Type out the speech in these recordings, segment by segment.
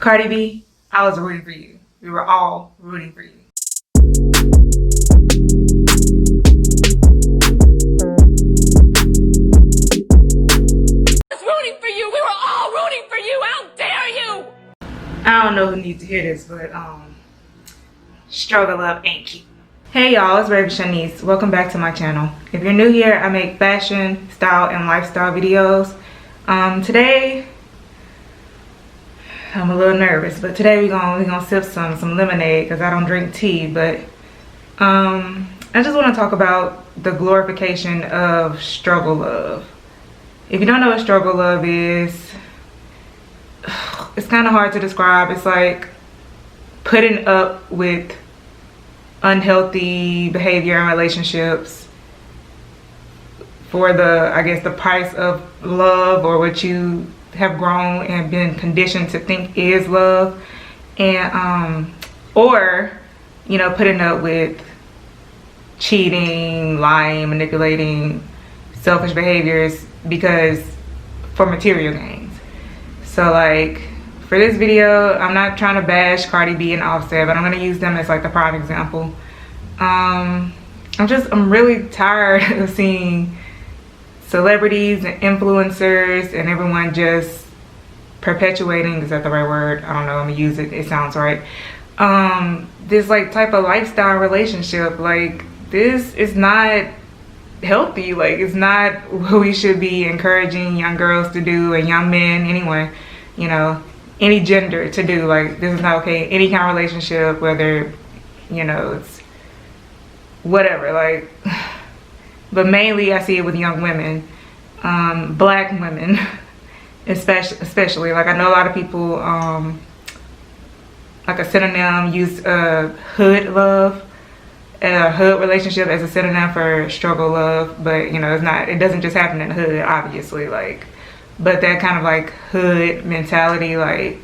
Cardi B, I was rooting for you. We were all rooting for you. Rooting for you. We were all rooting for you. How dare you? I don't know who needs to hear this, but struggle up ain't cute. Hey y'all, it's baby Shonice. Welcome back to my channel. If you're new here, I make fashion, style, and lifestyle videos. Today I'm a little nervous, but today we're gonna sip some lemonade because I don't drink tea. But I just want to talk about the glorification of struggle love. If you don't know what struggle love is, it's kind of hard to describe. It's like putting up with unhealthy behavior in relationships for the price of love, or what you have grown and been conditioned to think is love, and or putting up with cheating, lying, manipulating, selfish behaviors for material gains. So like for this video, I'm not trying to bash Cardi B and Offset, but I'm gonna use them as like the prime example. I'm really tired of seeing celebrities and influencers and everyone just perpetuating, is that the right word? I don't know, I'm gonna use it, it sounds right. This like type of lifestyle relationship, like this is not healthy. Like it's not what we should be encouraging young girls to do, and young men anyway, any gender to do. Like this is not okay. Any kind of relationship, whether it's whatever, like but mainly I see it with young women, black women especially. Like I know a lot of people like a synonym use hood love, a hood relationship as a synonym for struggle love, but it's not, it doesn't just happen in the hood, obviously, like, but that kind of like hood mentality, like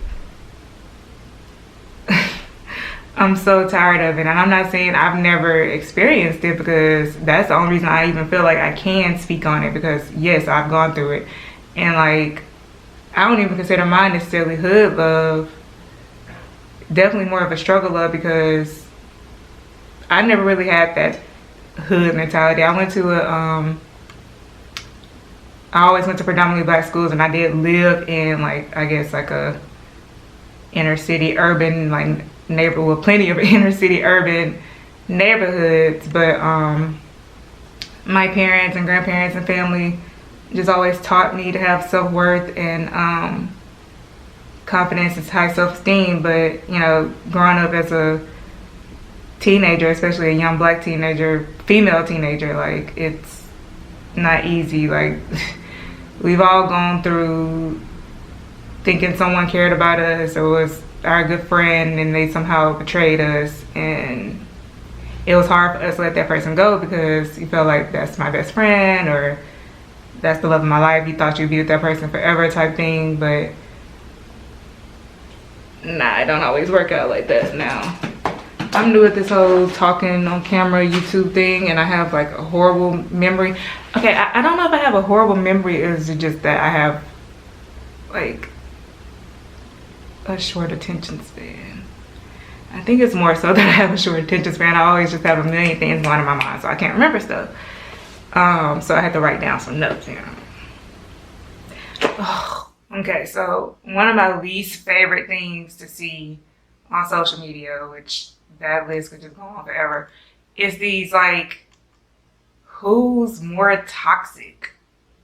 I'm so tired of it. And I'm not saying I've never experienced it, because that's the only reason I even feel like I can speak on it, because yes, I've gone through it. And like I don't even consider mine necessarily hood love, definitely more of a struggle love, because I never really had that hood mentality. I always went to predominantly black schools, and I did live in like, I guess like a inner city urban like neighborhood with plenty of inner city urban neighborhoods. But my parents and grandparents and family just always taught me to have self-worth and confidence and high self-esteem. But growing up as a teenager, especially a young black teenager, female teenager, like it's not easy. Like we've all gone through thinking someone cared about us or was our good friend, and they somehow betrayed us, and it was hard for us to let that person go, because you felt like that's my best friend, or that's the love of my life. You thought you'd be with that person forever type thing. But nah, it don't always work out like that now. I'm new at this whole talking on camera YouTube thing, and I have like a horrible memory. Okay, I don't know if I have a horrible memory, or is it just that I have like a short attention span? I think it's more so that I have a short attention span. I always just have a million things going in my mind, so I can't remember stuff. So I had to write down some notes here. Oh, okay, so one of my least favorite things to see on social media, which that list could just go on forever, is these like who's more toxic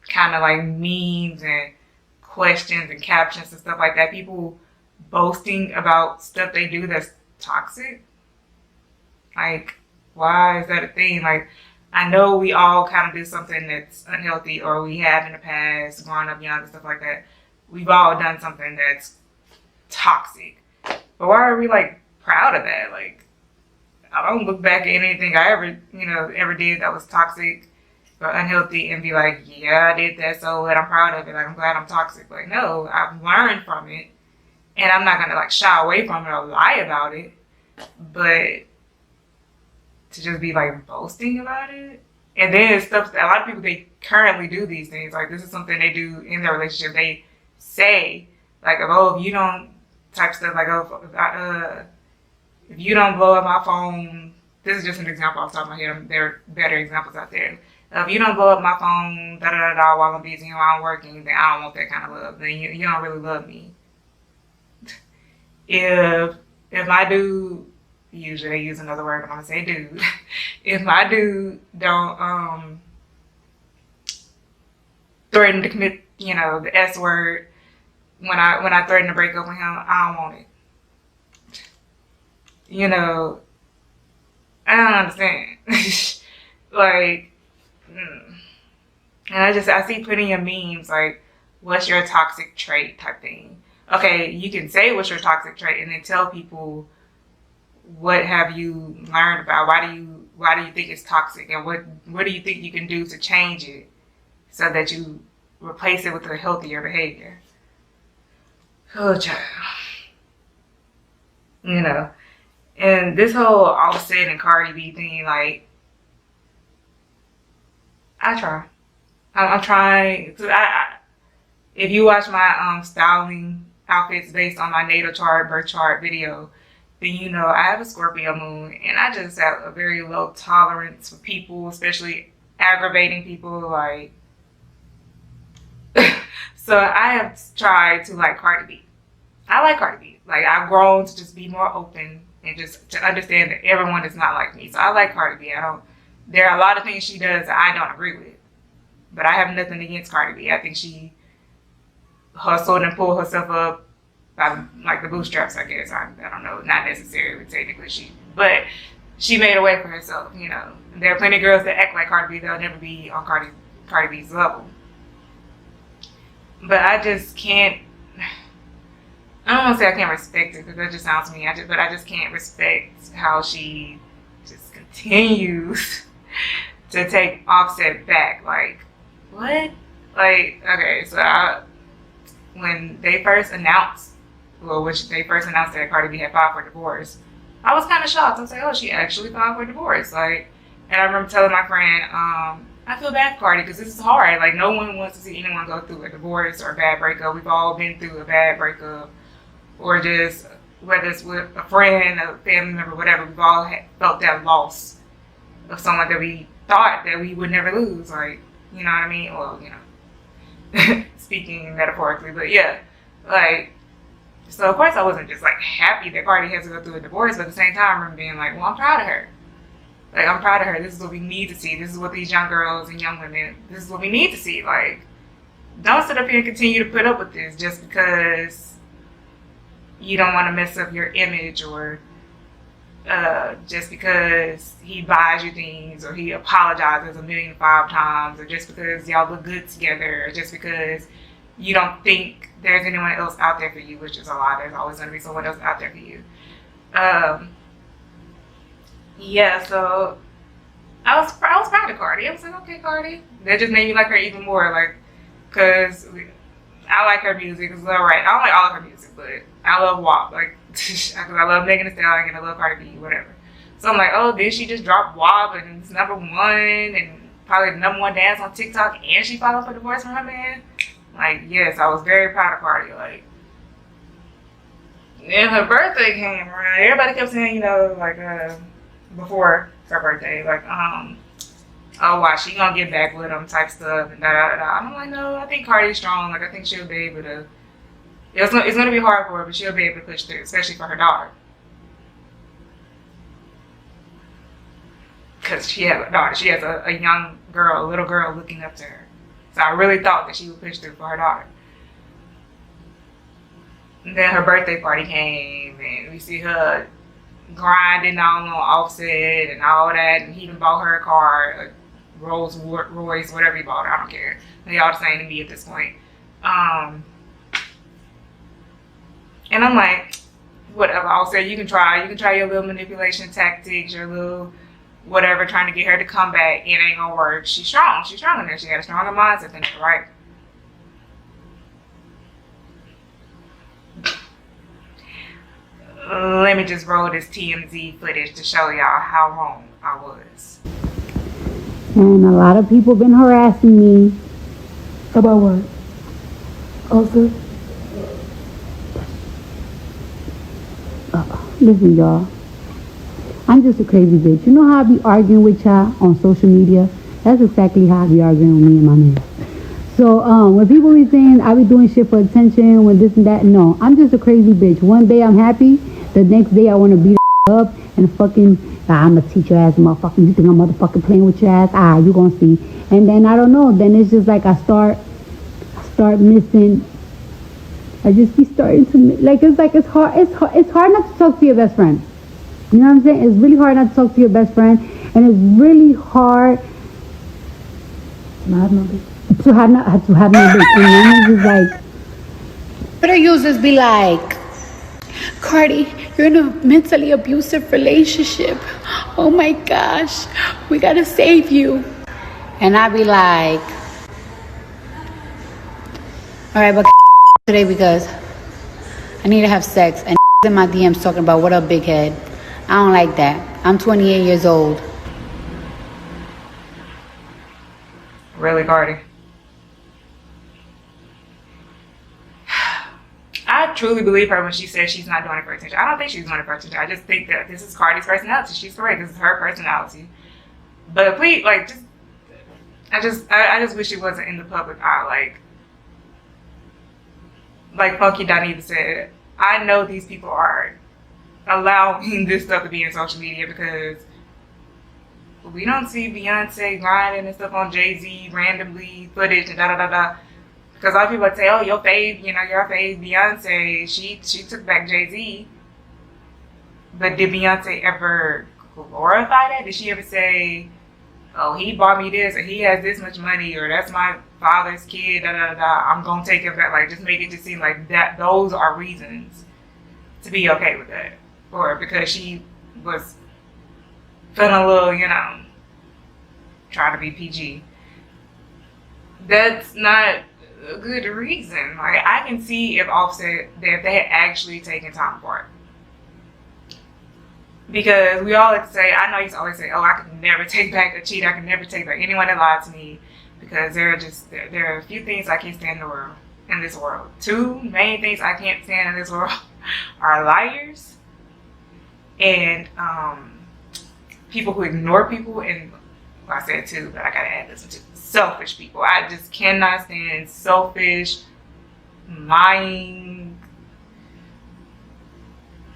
kind of like memes and questions and captions and stuff like that. People boasting about stuff they do that's toxic. Like, why is that a thing? Like, I know we all kind of do something that's unhealthy, or we have in the past, growing up young and stuff like that. We've all done something that's toxic. But why are we like proud of that? Like, I don't look back at anything I ever did that was toxic or unhealthy and be like, yeah, I did that, so what, I'm proud of it. Like, I'm glad I'm toxic. Like, no, I've learned from it, and I'm not gonna like shy away from it or lie about it. But to just be like boasting about it, and then it's stuff that a lot of people, they currently do these things. Like this is something they do in their relationship. They say like, oh, if you don't type stuff. Like, if you don't blow up my phone, this is just an example off the top of my head. There are better examples out there. If you don't blow up my phone, while I'm busy and while I'm working, then I don't want that kind of love. Then you don't really love me. If my dude, usually they use another word, but I'm gonna say dude. If my dude don't threaten to commit, the S word when I threaten to break up with him, I don't want it. I don't understand. Like, and I see plenty of memes like, what's your toxic trait type thing. Okay, you can say what's your toxic trait and then tell people what have you learned about, why do you think it's toxic, and what do you think you can do to change it so that you replace it with a healthier behavior. Oh, child. And this whole Offset and Cardi B thing, like, I try. I'm trying to. If you watch my styling outfits based on my natal chart, birth chart video, then I have a Scorpio moon, and I just have a very low tolerance for people, especially aggravating people. Like, so I have tried to like Cardi B. I like Cardi B. Like, I've grown to just be more open and just to understand that everyone is not like me. So I like Cardi B. There are a lot of things she does that I don't agree with, but I have nothing against Cardi B. I think she hustled and pulled herself up by like the bootstraps, I guess. I don't know, not necessarily technically but she made a way for herself. There are plenty of girls that act like Cardi B. They'll never be on Cardi B's level. But I just can't. I don't want to say I can't respect it because that just sounds mean. But I just can't respect how she just continues to take Offset back. Like, what? Like, okay, so when they first announced that Cardi B had filed for divorce, I was kind of shocked. I was like, oh, she actually filed for divorce. Like, and I remember telling my friend, I feel bad for Cardi because this is hard. Like, no one wants to see anyone go through a divorce or a bad breakup. We've all been through a bad breakup, or just whether it's with a friend, a family member, whatever. We've all felt that loss of someone that we thought that we would never lose. Like, you know what I mean? Well, speaking metaphorically, but yeah, like, so of course I wasn't just like happy that Cardi has to go through a divorce, but at the same time I remember being like, well, I'm proud of her. Like, I'm proud of her. This is what we need to see. This is what these young girls and young women, this is what we need to see. Like, don't sit up here and continue to put up with this just because you don't want to mess up your image, or just because he buys you things, or he apologizes 1,000,005 times, or just because y'all look good together, or just because you don't think there's anyone else out there for you, which is a lie. There's always going to be someone else out there for you. Yeah, so I was proud of Cardi. I was like, okay, Cardi. That just made me like her even more, like, because I like her music. It's alright. I don't like all of her music, but I love WAP. Like, because I love Megan Thee Stallion and I love Cardi B, whatever. So I'm like, oh, then she just dropped WAP and it's #1 and probably the #1 dance on TikTok, and she filed for divorce from her man. Like, yes, I was very proud of Cardi. Like, and her birthday came around. Everybody kept saying, before her birthday, like, oh, why she gonna get back with him type stuff and da. I'm like, no, I think Cardi's strong. Like, I think she'll be able to. It's gonna be hard for her, but she'll be able to push through, especially for her daughter. Because she has a daughter. She has a young girl, a little girl looking up to her. So I really thought that she would push through for her daughter. And then her birthday party came, and we see her grinding on Offset and all that, and he even bought her a car, a Rolls Royce, whatever he bought her, I don't care. They all the same to me at this point. And I'm like, whatever, Offset, you can try your little manipulation tactics, your little whatever, trying to get her to come back. It ain't gonna work. She's strong in there. She got a stronger mindset than her, right? Let me just roll this TMZ footage to show y'all how wrong I was. And a lot of people been harassing me. About what? Also? Listen, y'all. I'm just a crazy bitch. You know how I be arguing with y'all on social media? That's exactly how I be arguing with me and my man. So when people be saying I be doing shit for attention, when this and that, no. I'm just a crazy bitch. One day I'm happy. The next day I want to beat up and fucking, I'm going to teach your ass, motherfucking. You think I'm motherfucking playing with your ass? You going to see. And then I don't know. Then it's just like I start missing. I just be starting to, like, it's hard not to talk to your best friend. You know what I'm saying? It's really hard not to talk to your best friend. And it's really hard to have no bitch. And then it's just like, But I users be like, Cardi, you're in a mentally abusive relationship. Oh my gosh, we gotta save you. And I be like, all right, but today because I need to have sex. And in my DMs talking about what up, big head. I don't like that. I'm 28 years old. Really, Cardi? I truly believe her when she says she's not doing it for attention. I don't think she's doing it for attention. I just think that this is Cardi's personality. She's correct. This is her personality. But please, like, I just wish she wasn't in the public eye. Like Funky Dineva said, I know these people are allowing this stuff to be in social media because we don't see Beyonce grinding and stuff on Jay-Z randomly footage and da-da-da-da. Because a lot of people would say, oh, your fave Beyonce, she took back Jay-Z. But did Beyonce ever glorify that? Did she ever say, oh, he bought me this, or he has this much money, or that's my father's kid, da-da-da-da, I'm going to take it back. Like, just make it just seem like that those are reasons to be okay with that. Or because she was feeling a little, trying to be PG. That's not a good reason. Like, I can see if Offset, that if they had actually taken time for it. Because we all like to say, I know you used to always say, oh, I could never take back a cheat. I could never take back anyone that lied to me. Because there are a few things I can't stand in this world. Two main things I can't stand in this world are liars and people who ignore people, and well, I said two, but I gotta add this one too. Selfish people. I just cannot stand selfish, lying,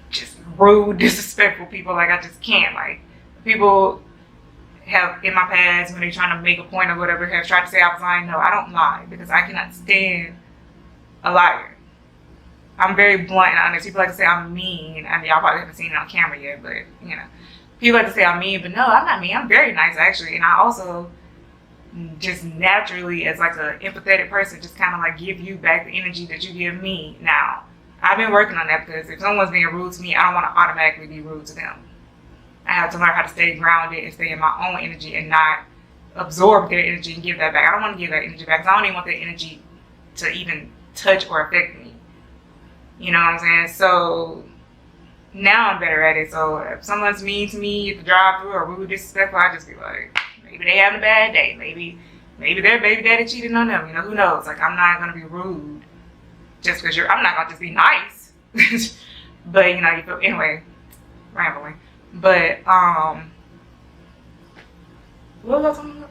just rude, disrespectful people. Like, I just can't. Like, people have in my past, when they're trying to make a point or whatever, have tried to say I was lying. No, I don't lie because I cannot stand a liar. I'm very blunt and honest. People like to say I'm mean. I mean, y'all probably haven't seen it on camera yet, but people like to say I'm mean, but no, I'm not mean. I'm very nice actually, and I also just naturally, as like an empathetic person, just kind of like give you back the energy that you give me. Now, I've been working on that because if someone's being rude to me, I don't want to automatically be rude to them. I have to learn how to stay grounded and stay in my own energy and not absorb their energy and give that back. I don't want to give that energy back because I don't even want that energy to even touch or affect me. You know what I'm saying? So now I'm better at it. So if someone's mean to me at the drive-thru or rude, disrespectful, I just be like, maybe they having a bad day. Maybe their baby daddy cheated on them. Who knows? Like, I'm not gonna be rude just because I'm not gonna just be nice. But you feel, anyway, rambling. But what was I talking about?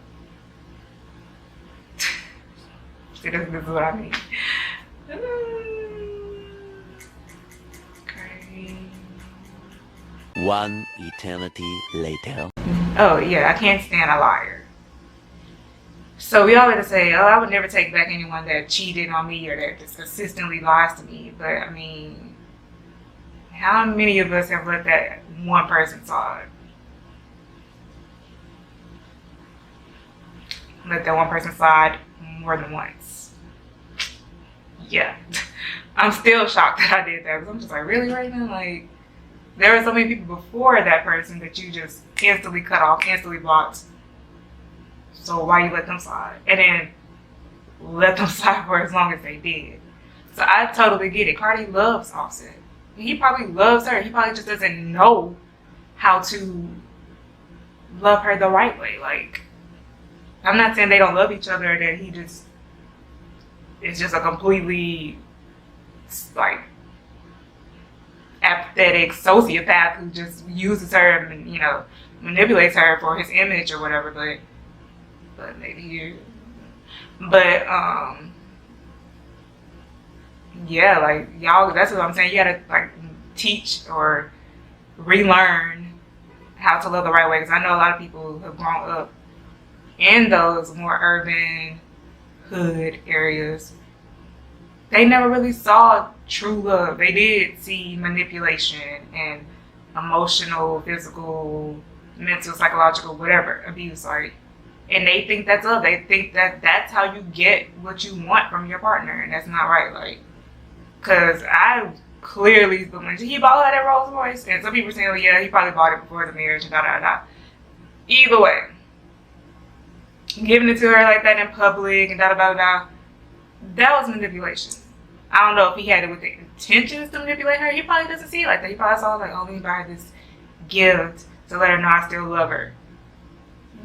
See, this is what I mean. One eternity later. Oh yeah, I can't stand a liar. So we always say, oh, I would never take back anyone that cheated on me or that just consistently lies to me. But I mean, how many of us have let that one person slide? Let that one person slide more than once. Yeah. I'm still shocked that I did that because I'm just like, really, right now? Like, there were so many people before that person that you just instantly cut off, instantly blocked. So why you let them slide? And then let them slide for as long as they did. So I totally get it. Cardi loves Offset. He probably loves her. He probably just doesn't know how to love her the right way. Like, I'm not saying they don't love each other, that he just, it's just a completely, like, pathetic sociopath who just uses her and, you know, manipulates her for his image or whatever, but maybe you, but, yeah, like, y'all, that's what I'm saying, you gotta, like, teach or relearn how to love the right way, because I know a lot of people have grown up in those more urban hood areas. They never really saw true love. They did see manipulation and emotional, physical, mental, psychological, whatever, abuse, like, and they think that's love. They think that that's how you get what you want from your partner, and that's not right. Like, because I clearly, when he bought her that Rolls Royce, and some people saying, well, yeah, he probably bought it before the marriage, and da da da. Either way, giving it to her like that in public and da da da da, that was manipulation. I don't know if he had it with the intentions to manipulate her. He probably doesn't see it like that. He probably saw like, oh, let me buy her this gift to let her know I still love her.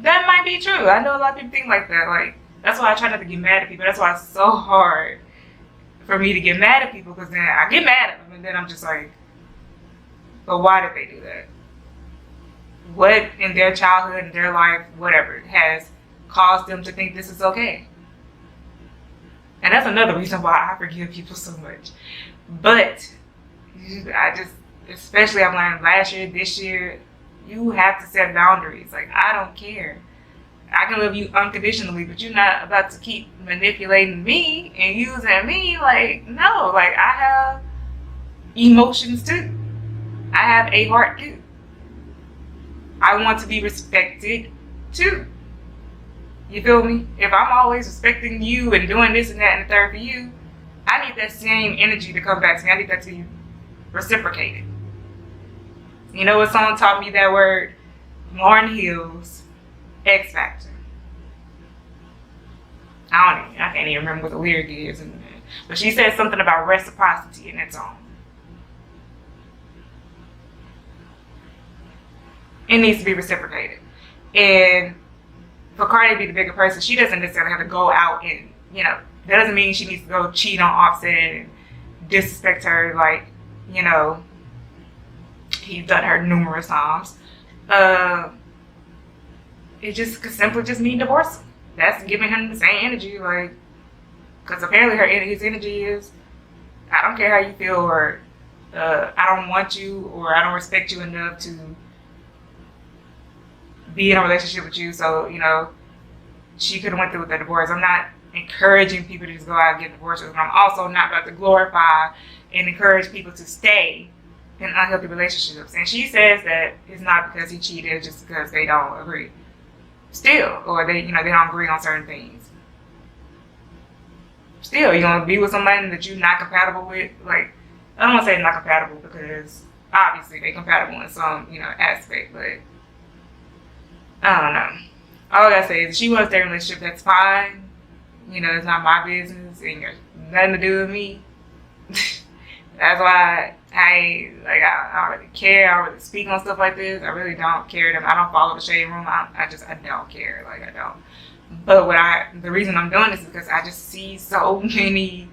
That might be true. I know a lot of people think like that. Like, that's why I try not to get mad at people. That's why it's so hard for me to get mad at people, because then I get mad at them and then I'm just like, but why did they do that? What in their childhood, in their life, whatever, has caused them to think this is okay? And that's another reason why I forgive people so much. But I just, especially I've learned last year, this year, you have to set boundaries. Like, I don't care. I can love you unconditionally, but you're not about to keep manipulating me and using me. Like, no, like, I have emotions too. I have a heart too. I want to be respected too. You feel me? If I'm always respecting you and doing this and that and the third for you, I need that same energy to come back to me. I need that to be reciprocated. You know what song taught me that word? Lauryn Hill's X Factor. I can't even remember what the lyric is, but she said something about reciprocity in that song. It needs to be reciprocated. And for Cardi to be the bigger person, she doesn't necessarily have to go out and, you know, that doesn't mean she needs to go cheat on Offset and disrespect her like, you know, he's done her numerous times. It just could simply just mean divorce. That's giving him the same energy, like, because apparently his energy is, I don't care how you feel, or I don't want you, or I don't respect you enough to be in a relationship with you. So, you know, she could have went through with the divorce. I'm not encouraging people to just go out and get divorces, but I'm also not about to glorify and encourage people to stay in unhealthy relationships. And she says that it's not because he cheated, it's just because they don't agree. Still, or they don't agree on certain things. Still, you're gonna be with somebody that you're not compatible with. Like, I don't want to say not compatible, because obviously they're compatible in some, aspect, but I don't know. All I gotta say is, if she wants to stay in a relationship, that's fine. It's not my business, and got nothing to do with me. That's why I don't really care. I don't really speak on stuff like this. I really don't care. I don't follow the shade room. I don't care. I don't. But the reason I'm doing this is because I just see so many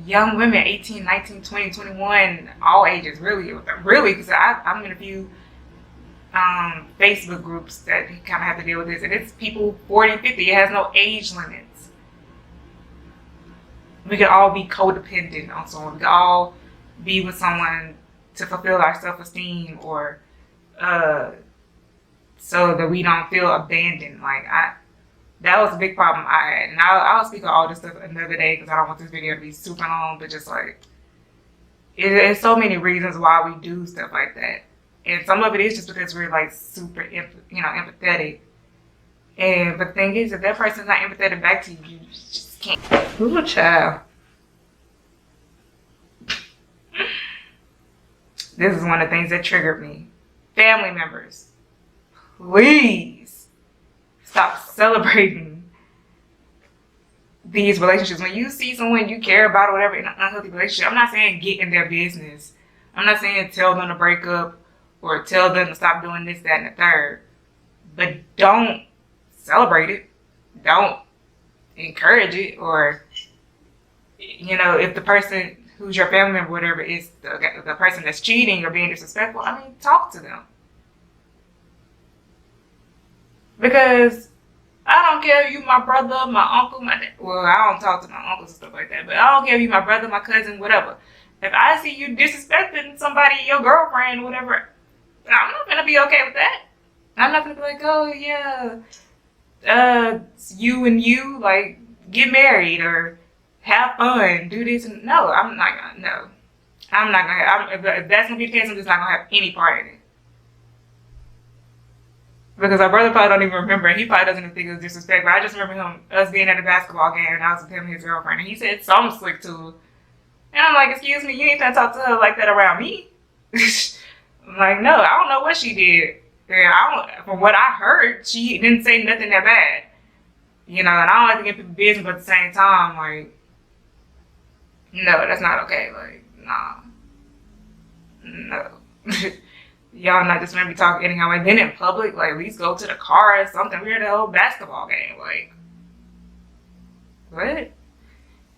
young women, 18, 19, 20, 21, all ages, really, because I'm in a few Facebook groups that kind of have to deal with this, and it's people 40, 50. It has no age limits. We could all be codependent on someone. We could all be with someone to fulfill our self-esteem, or so that we don't feel abandoned. That was a big problem I had. And I'll speak on all this stuff another day, because I don't want this video to be super long, but just there's so many reasons why we do stuff like that. And some of it is just because we're super, empathetic. But the thing is, if that person's not empathetic back to you, you just can't. Ooh, child. This is one of the things that triggered me. Family members, please stop celebrating these relationships. When you see someone you care about or whatever in an unhealthy relationship, I'm not saying get in their business. I'm not saying tell them to break up or tell them to stop doing this, that, and the third. But don't celebrate it. Don't encourage it. Or, if the person, who's your family member, whatever, is the person that's cheating or being disrespectful, I mean, talk to them. Because I don't care if you my brother, my uncle, my dad. Well, I don't talk to my uncles and stuff like that, but I don't care if you my brother, my cousin, whatever. If I see you disrespecting somebody, your girlfriend, whatever, I'm not gonna be okay with that. I'm not gonna be like, oh yeah, you and you, like, get married or have fun, do this. And no, I'm not gonna. No, I'm not gonna. If that's gonna be the case, I'm just not gonna have any part in it. Because our brother probably don't even remember, and he probably doesn't even think it was disrespectful. I just remember us being at a basketball game, and I was with him and his girlfriend, and he said something slick to her. And I'm like, excuse me, you ain't gonna talk to her like that around me. I'm like, no, I don't know what she did. And from what I heard, she didn't say nothing that bad. You know, and I don't like to get people business, but at the same time, like, no, that's not okay. Like, nah. No. Y'all not just gonna be talking anyhow. Like, then in public, like, at least go to the car or something. We're at a whole basketball game. Like, what?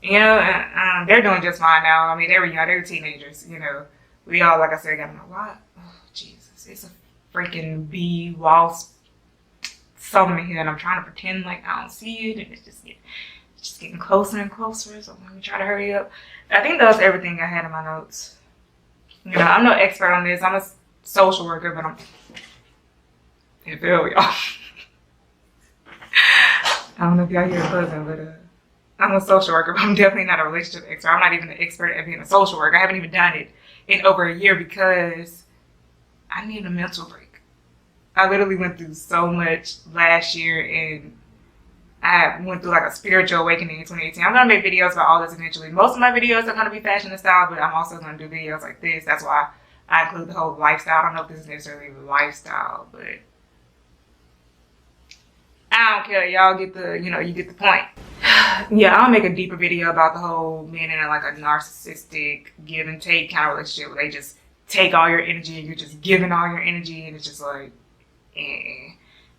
You know, and they're doing just fine now. I mean, they were young, they were teenagers, you know. We all, like I said, got in a lot. Oh, Jesus. It's a freaking bee waltz something here, and I'm trying to pretend like I don't see it, and it's just getting closer and closer, so let me try to hurry up. I think that was everything I had in my notes. You know, I'm no expert on this. I'm a social worker, but you feel y'all. I don't know if y'all hear the buzzing, but I'm a social worker, but I'm definitely not a relationship expert. I'm not even an expert at being a social worker. I haven't even done it in over a year because I need a mental break. I literally went through so much last year, and I went through like a spiritual awakening in 2018. I'm going to make videos about all this eventually. Most of my videos are going to be fashion and style, but I'm also going to do videos like this. That's why I include the whole lifestyle. I don't know if this is necessarily a lifestyle, but I don't care. Y'all get the, you get the point. Yeah, I'll make a deeper video about the whole being in like a narcissistic give and take kind of relationship where they just take all your energy and you're just giving all your energy, and it's just like,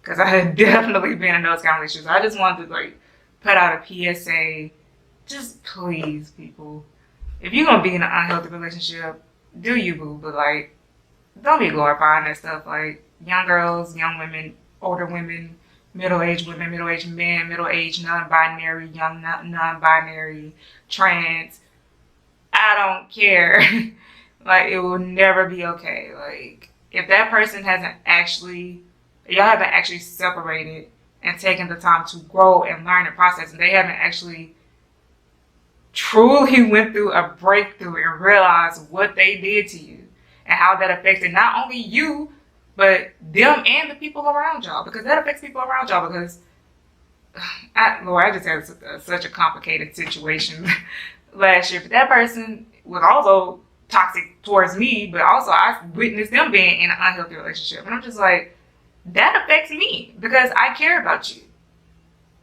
because I had definitely been in those kind of relationships. I just wanted to like put out a PSA. Just please, people, if you're gonna be in an unhealthy relationship, do you, boo, but like, don't be glorifying that stuff. Like, young girls, young women, older women, middle-aged women, middle-aged men, middle-aged non-binary, young non-binary, trans. I don't care. Like, it will never be okay. Like, if that person y'all haven't actually separated and taken the time to grow and learn and process, and they haven't actually truly went through a breakthrough and realized what they did to you and how that affected not only you, but them and the people around y'all, because that affects people around y'all. Because I just had such a complicated situation last year. But that person was also toxic towards me, but also I witnessed them being in an unhealthy relationship. And I'm just like, that affects me because I care about you.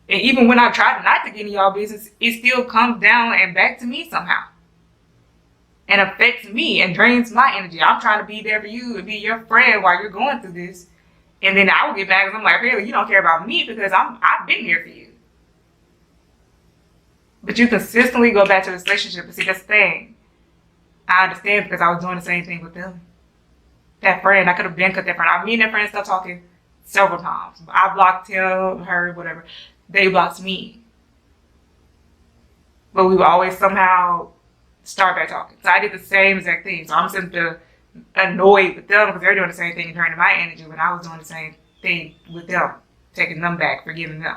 And even when I try not to get in y'all business, it still comes down and back to me somehow. And affects me and drains my energy. I'm trying to be there for you and be your friend while you're going through this. And then I will get mad because I'm like, really, you don't care about me because I've been here for you. But you consistently go back to this relationship. And see, that's the thing. I understand because I was doing the same thing with them. That friend, I could have been cut that friend. Me and that friend stopped talking several times. I blocked him, her, whatever. They blocked me. But we would always somehow start back talking. So I did the same exact thing. So I'm sitting there annoyed with them because they're doing the same thing and draining my energy when I was doing the same thing with them, taking them back, forgiving them.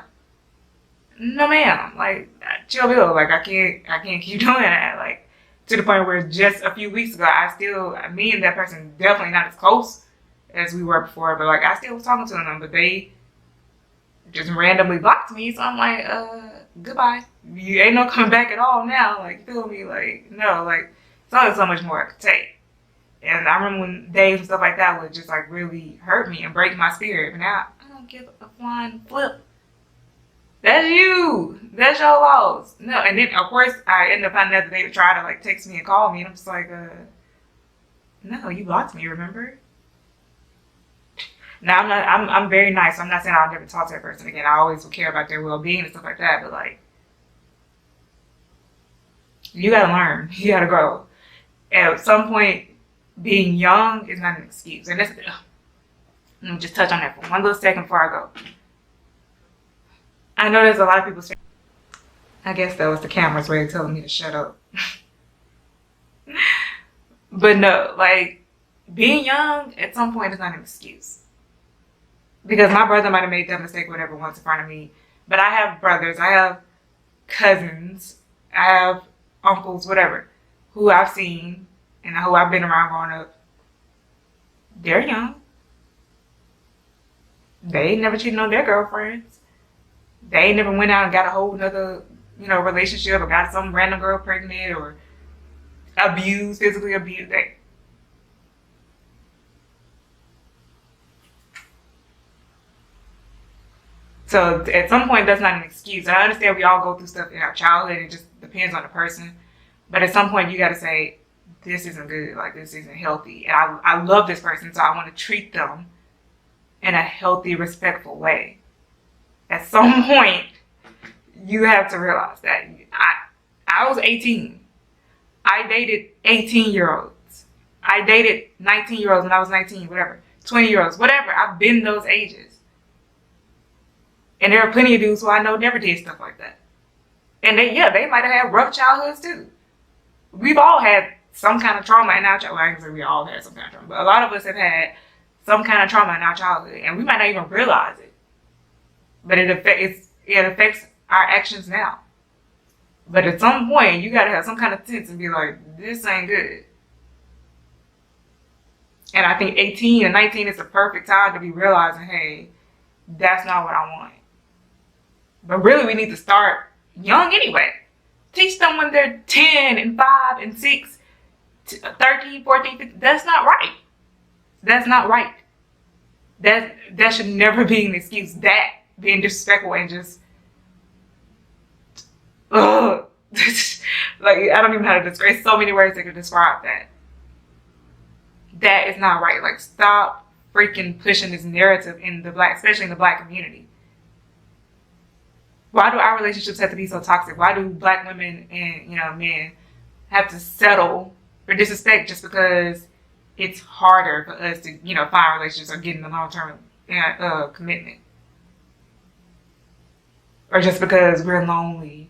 No, ma'am. Like, chill, Bill. Like, I can't keep doing that. Like, to the point where just a few weeks ago, me and that person definitely not as close as we were before, but like, I still was talking to them, but they just randomly blocked me. So I'm like, goodbye. You ain't no coming back at all now. Like, feel me? Like, no, like, it's only so much more I could take. And I remember when days and stuff like that would just like really hurt me and break my spirit. But now I don't give a flying flip. That's you. That's your loss. No, and then of course I ended up finding out that they would try to like text me and call me, and I'm just like, no, you blocked me, remember? Now I'm very nice. So I'm not saying I'll never talk to that person again. I always will care about their well-being and stuff like that. But like, You gotta learn. You gotta grow. At some point, being young is not an excuse. And let me just touch on that for one little second before I go. I know there's a lot of people saying, I guess that was the camera's way of telling me to shut up. But no, like, being young at some point is not an excuse. Because my brother might have made that mistake, whatever, once in front of me. But I have brothers, I have cousins, I have uncles, whatever, who I've seen and who I've been around growing up. They're young. They ain't never cheated on their girlfriends. They ain't never went out and got a whole nother, relationship or got some random girl pregnant or abused, physically abused. So at some point, that's not an excuse. I understand we all go through stuff in our childhood. It just depends on the person. But at some point, you got to say, this isn't good. Like, this isn't healthy. And I love this person, so I want to treat them in a healthy, respectful way. At some point, you have to realize that I was 18. I dated 18-year-olds. I dated 19-year-olds when I was 19, whatever. 20-year-olds, whatever. I've been those ages. And there are plenty of dudes who I know never did stuff like that. And they might have had rough childhoods too. We've all had some kind of trauma in our childhood. Well, I can say we all had some kind of trauma, but a lot of us have had some kind of trauma in our childhood, and we might not even realize it. But it affects our actions now. But at some point, you gotta have some kind of sense and be like, this ain't good. And I think 18 and 19 is the perfect time to be realizing, hey, that's not what I want. But really, we need to start young anyway. Teach them when they're 10 and 5 and 6, 13, 14, 15. That's not right. That's not right. That should never be an excuse. That being disrespectful and just, ugh. Like, I don't even know how to describe. So many words that could describe that. That is not right. Like, stop freaking pushing this narrative in especially in the Black community. Why do our relationships have to be so toxic? Why do Black women and, men have to settle for disrespect just because it's harder for us to, find relationships or get in a long-term commitment? Or just because we're lonely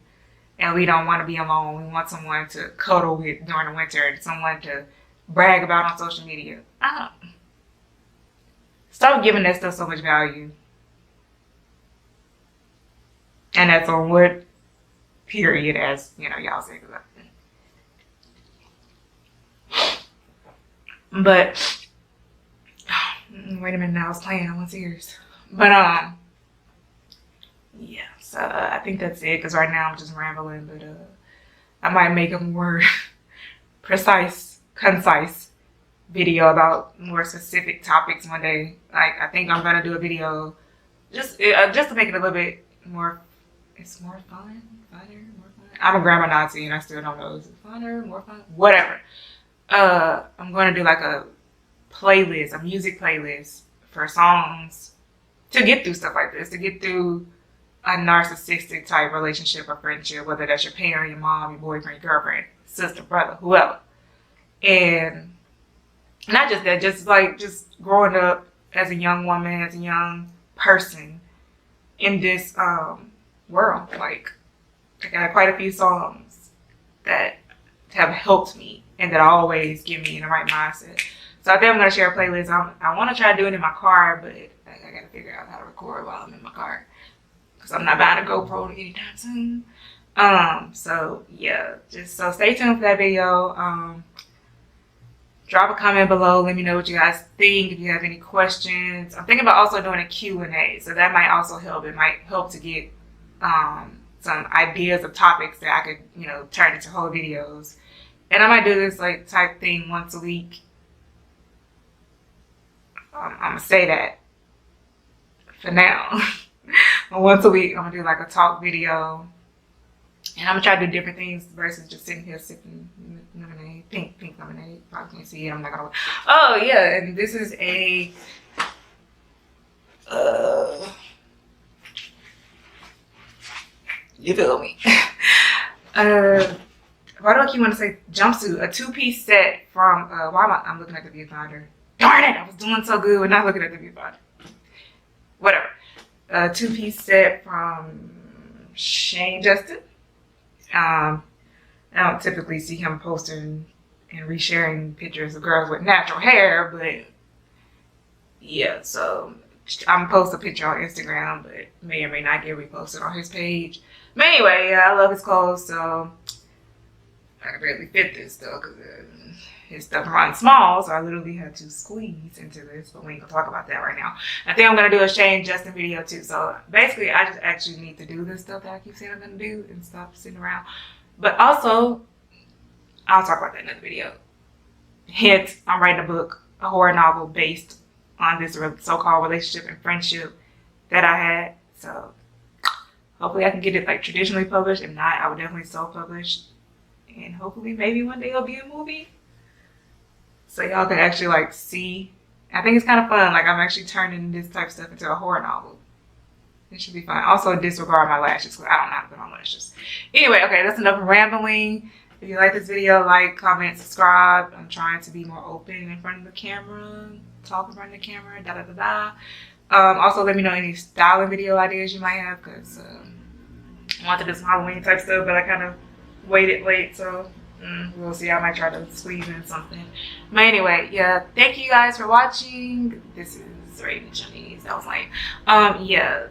and we don't want to be alone. We want someone to cuddle with during the winter and someone to brag about on social media. Stop giving that stuff so much value. And that's on what period, as y'all say. But wait a minute, now I was playing. I was serious. But yeah. So I think that's it. Because right now I'm just rambling. But I might make a more concise video about more specific topics one day. Like, I think I'm gonna do a video just to make it a little bit more. It's more fun, funner, more fun. I'm a grammar Nazi and I still don't know. Is it funner, more fun, whatever. I'm gonna do like a music playlist for songs to get through stuff like this, to get through a narcissistic type relationship or friendship, whether that's your parent, your mom, your boyfriend, your girlfriend, sister, brother, whoever. And not just that, just growing up as a young woman, as a young person in this world. Like, I got quite a few songs that have helped me and that always get me in the right mindset. So I think I'm going to share a playlist. I want to try to do it in my car, but I got to figure out how to record while I'm in my car. Because I'm not buying a GoPro anytime soon. So yeah, so stay tuned for that video. Drop a comment below. Let me know what you guys think. If you have any questions. I'm thinking about also doing a Q&A. So that might also help. It might help to get some ideas of topics that I could, turn into whole videos. And I might do this type thing once a week. I'm going to say that for now. Once a week, I'm going to do a talk video. And I'm going to try to do different things versus just sitting here sipping lemonade. Pink lemonade. Probably can't see it. I'm not going to. Oh, yeah. And this is a. You feel me? why do I keep wanting to say jumpsuit? A 2-piece set from, why am I'm looking at the viewfinder. Darn it, I was doing so good with not looking at the viewfinder. Whatever. A 2-piece set from Shane Justin. I don't typically see him posting and resharing pictures of girls with natural hair, but yeah, so I'm gonna post a picture on Instagram, but may or may not get reposted on his page. But anyway, yeah, I love his clothes, so I can barely fit this though, because his stuff runs small, so I literally had to squeeze into this, but we ain't gonna talk about that right now. I think I'm gonna do a Shane Justin video too, so basically I just actually need to do this stuff that I keep saying I'm gonna do and stop sitting around. But also, I'll talk about that in another video. Hint, I'm writing a book, a horror novel based on this so-called relationship and friendship that I had, so hopefully I can get it like traditionally published. If not, I would definitely self-publish, and hopefully maybe one day it'll be a movie, so y'all can actually like see. I think it's kind of fun. Like I'm actually turning this type of stuff into a horror novel. It should be fun. Also disregard my lashes because I don't know how to put on lashes. Anyway, okay, that's enough rambling. If you like this video, like, comment, subscribe. I'm trying to be more open in front of the camera, talk in front of the camera, da da da da. Also, let me know any styling video ideas you might have, because I wanted to do some Halloween type stuff, but I kind of waited late, so we'll see. I might try to squeeze in something. But anyway, yeah, thank you guys for watching. This is Raven Shonice. That was lame. Yeah.